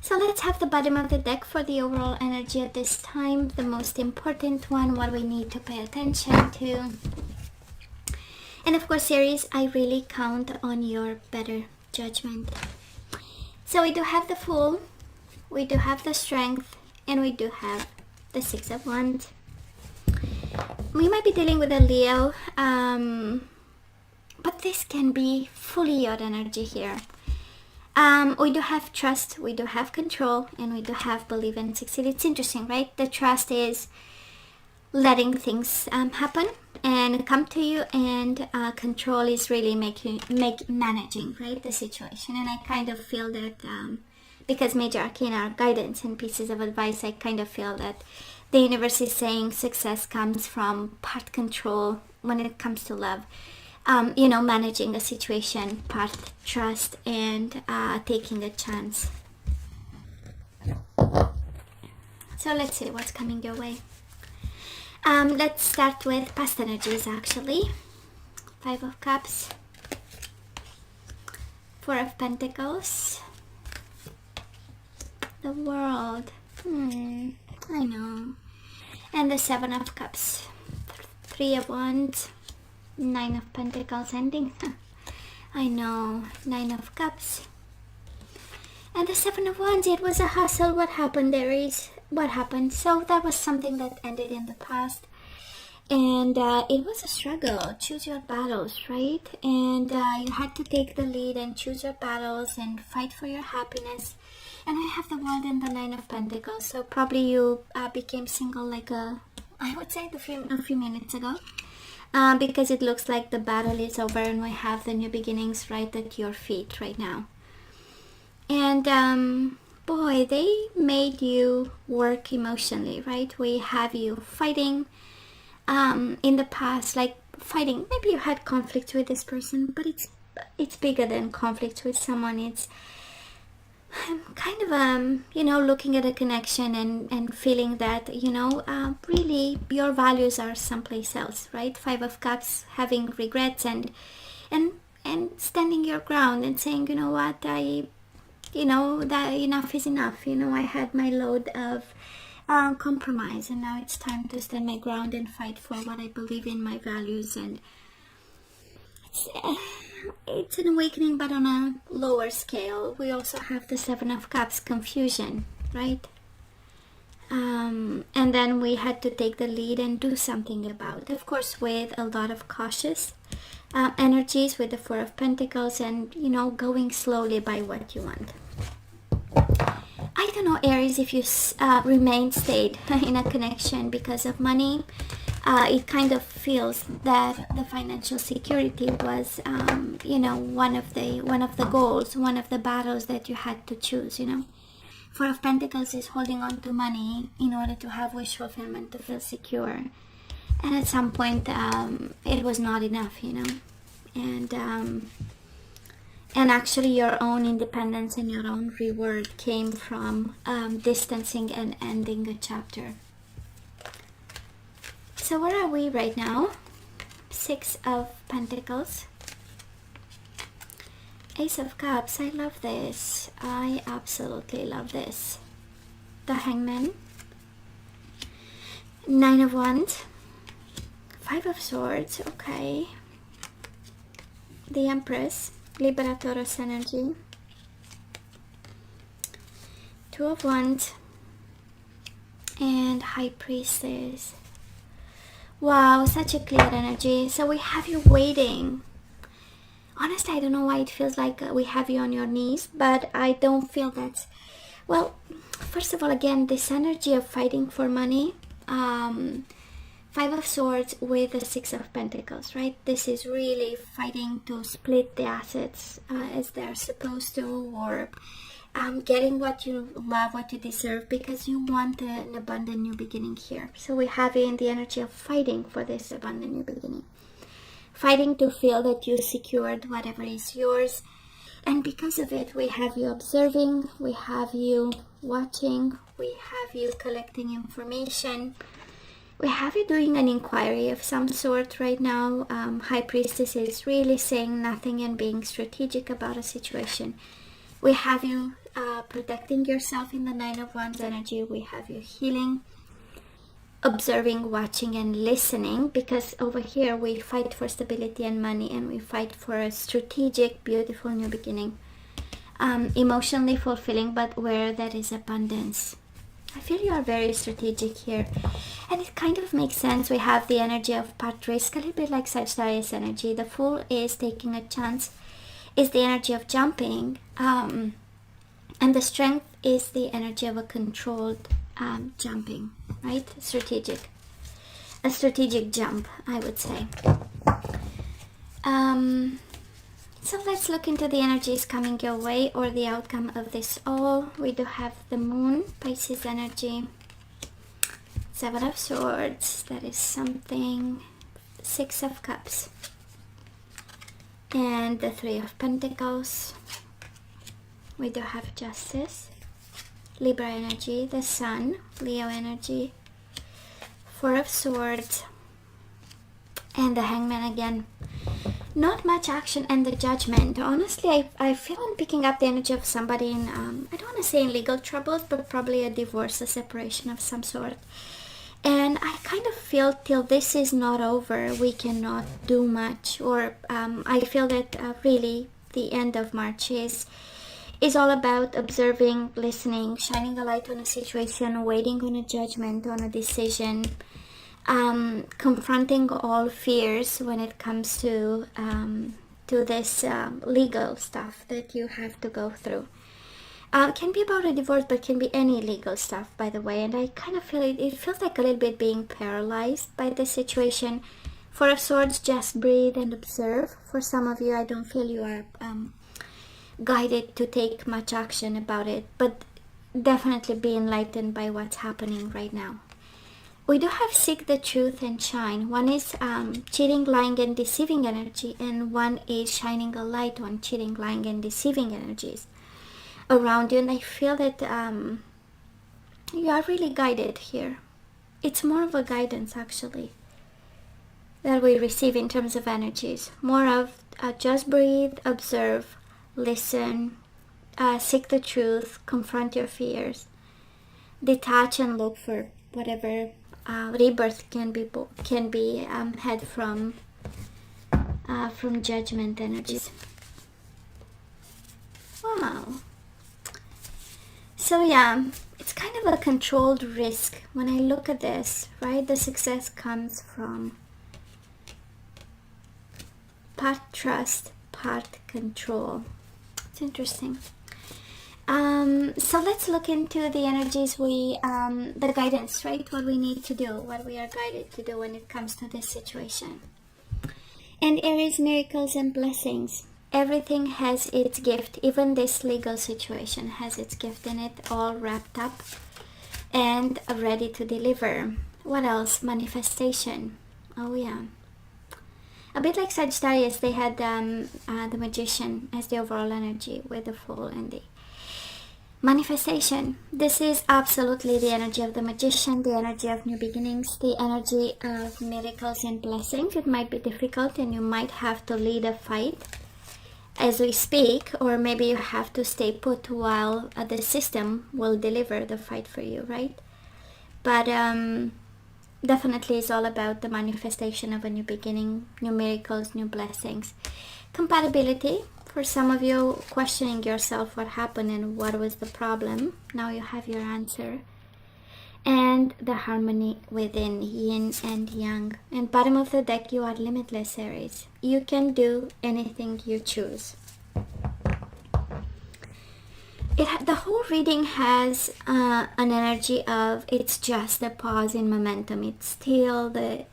So let's have the bottom of the deck for the overall energy at this time. The most important one, what we need to pay attention to. And of course, Aries, I really count on your better judgment. So we do have the Fool, we do have the Strength, and we do have the Six of Wands. We might be dealing with a Leo, but this can be fully your energy here. We do have trust, we do have control, and we do have believe and succeed. It's interesting, right? The trust is letting things happen and come to you, and control is really managing, right, the situation. And I kind of feel that because major arcana are guidance and pieces of advice, I kind of feel that the universe is saying success comes from part control when it comes to love. You know, managing a situation, part trust, and taking a chance. So let's see what's coming your way. Let's start with past energies, actually. Five of Cups, Four of Pentacles, the World, I know, and the Seven of Cups, Three of Wands, Nine of Pentacles ending. I know, Nine of Cups. And the Seven of Wands, it was a hustle. What happened, Aries? What happened? So that was something that ended in the past. And it was a struggle. Choose your battles, right? And you had to take the lead and choose your battles and fight for your happiness. And I have the World and the Nine of Pentacles. So probably you became single like I would say a few minutes ago. Because it looks like the battle is over and we have the new beginnings right at your feet right now. And boy, they made you work emotionally, right? We have you fighting in the past, like fighting. Maybe you had conflict with this person, but it's bigger than conflict with someone. It's kind of you know, looking at a connection and feeling that, you know, really your values are someplace else, right? Five of Cups, having regrets and standing your ground and saying, you know what, you know, that enough is enough. You know, I had my load of compromise, and now it's time to stand my ground and fight for what I believe in, my values. And it's an awakening, but on a lower scale. We also have the Seven of Cups, confusion, right? And then we had to take the lead and do something about it, of course, with a lot of cautious energies with the Four of Pentacles, and, you know, going slowly by what you want. I don't know, Aries, if you stayed in a connection because of money. It kind of feels that the financial security was, you know, one of the goals, one of the battles that you had to choose, you know. Four of Pentacles is holding on to money in order to have wish fulfillment, to feel secure. And at some point, it was not enough, you know. And actually your own independence and your own reward came from distancing and ending a chapter. So where are we right now? Six of Pentacles, Ace of Cups. I love this. I absolutely love this. The Hangman, Nine of Wands, Five of Swords. Okay. The Empress, Libra, Taurus energy, Two of Wands, and High Priestess. Wow, such a clear energy. So we have you waiting. Honestly, I don't know why it feels like we have you on your knees, but I don't feel that. Well, first of all, again, this energy of fighting for money. Five of Swords with the Six of Pentacles, right? This is really fighting to split the assets as they're supposed to, or getting what you love, what you deserve, because you want an abundant new beginning here. So we have you in the energy of fighting for this abundant new beginning. Fighting to feel that you secured whatever is yours. And because of it, we have you observing, we have you watching, we have you collecting information. We have you doing an inquiry of some sort right now. High Priestess is really saying nothing and being strategic about a situation. We have you protecting yourself. In the Nine of Wands energy, we have you healing, observing, watching, and listening, because over here we fight for stability and money, and we fight for a strategic, beautiful new beginning, emotionally fulfilling, but where there is abundance. I feel you are very strategic here, and it kind of makes sense. We have the energy of part risk, a little bit like Sagittarius energy. The Fool is taking a chance, is the energy of jumping, and the Strength is the energy of a controlled jumping, right? A strategic jump, I would say. So let's look into the energies coming your way, or the outcome of this all. We do have the Moon, Pisces energy, Seven of Swords, that is something, Six of Cups, and the Three of Pentacles. We do have Justice, Libra energy, the Sun, Leo energy, Four of Swords, and the Hangman again. Not much action, and the Judgment. Honestly, I feel I'm picking up the energy of somebody in, I don't want to say in legal troubles, but probably a divorce, a separation of some sort. And I kind of feel till this is not over, we cannot do much. Or I feel that really the end of March is all about observing, listening, shining a light on a situation, waiting on a judgment, on a decision, confronting all fears when it comes to this legal stuff that you have to go through. Can be about a divorce, but can be any legal stuff, by the way. And I kind of feel it feels like a little bit being paralyzed by this situation. Four of Swords, just breathe and observe. For some of you, I don't feel you are guided to take much action about it, but definitely be enlightened by what's happening right now. We do have Seek the Truth and Shine. One is cheating, lying, and deceiving energy, and one is shining a light on cheating, lying, and deceiving energies around you. And I feel that you are really guided here. It's more of a guidance, actually, that we receive in terms of energies. More of just breathe, observe, listen, seek the truth, confront your fears, detach and look for whatever rebirth can be had from Judgment energies. Wow. So yeah, it's kind of a controlled risk when I look at this, right? The success comes from part trust, part control. It's interesting. So let's look into the energies the guidance, right? What we need to do, what we are guided to do when it comes to this situation. And Aries, miracles and blessings. Everything has its gift. Even this legal situation has its gift in it, all wrapped up and ready to deliver. What else? Manifestation. Oh yeah. A bit like Sagittarius, they had the Magician as the overall energy with the Fool and the manifestation. This is absolutely the energy of the Magician, the energy of new beginnings, the energy of miracles and blessings. It might be difficult and you might have to lead a fight as we speak, or maybe you have to stay put while the system will deliver the fight for you, right? But definitely it's all about the manifestation of a new beginning, new miracles, new blessings. Compatibility. For some of you, questioning yourself what happened and what was the problem. Now you have your answer. And the harmony within, yin and yang. And bottom of the deck, you are limitless, Aries. You can do anything you choose. The whole reading has an energy of it's just a pause in momentum. It's still the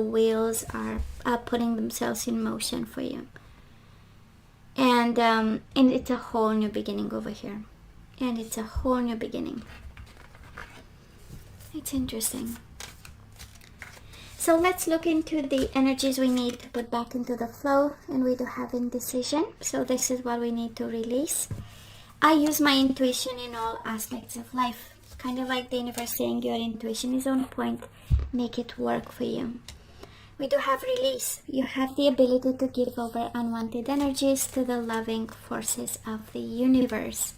wheels are putting themselves in motion for you. And it's a whole new beginning over here. And it's a whole new beginning. It's interesting. So let's look into the energies we need to put back into the flow. And we do have indecision. So this is what we need to release. I use my intuition in all aspects of life. Kind of like the universe saying your intuition is on point. Make it work for you. We do have release. You have the ability to give over unwanted energies to the loving forces of the universe.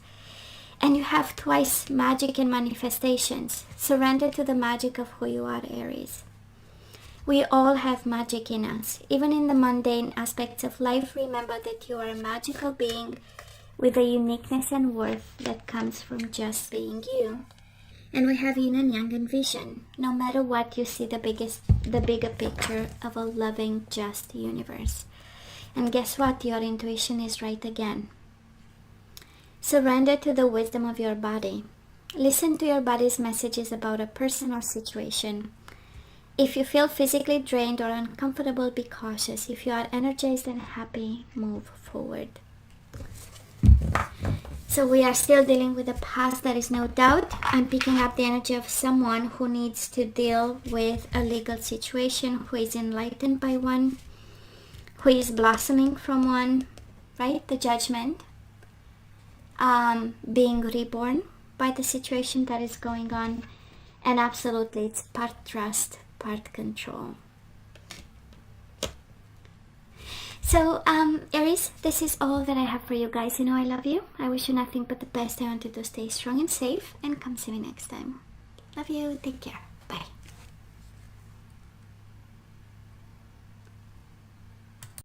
And you have twice magic and manifestations. Surrender to the magic of who you are, Aries. We all have magic in us. Even in the mundane aspects of life, remember that you are a magical being with a uniqueness and worth that comes from just being you. And we have yin and yang and vision. No matter what, you see the bigger picture of a loving, just universe. And guess what? Your intuition is right again. Surrender to the wisdom of your body. Listen to your body's messages about a person or situation. If you feel physically drained or uncomfortable, be cautious. If you are energized and happy, move forward. So we are still dealing with the past, there is no doubt. I'm picking up the energy of someone who needs to deal with a legal situation, who is enlightened by one, who is blossoming from one, right? The judgment. Being reborn by the situation that is going on. And absolutely, it's part trust, part control. So, Aries, this is all that I have for you guys. You know I love you. I wish you nothing but the best. I want you to stay strong and safe. And come see me next time. Love you. Take care.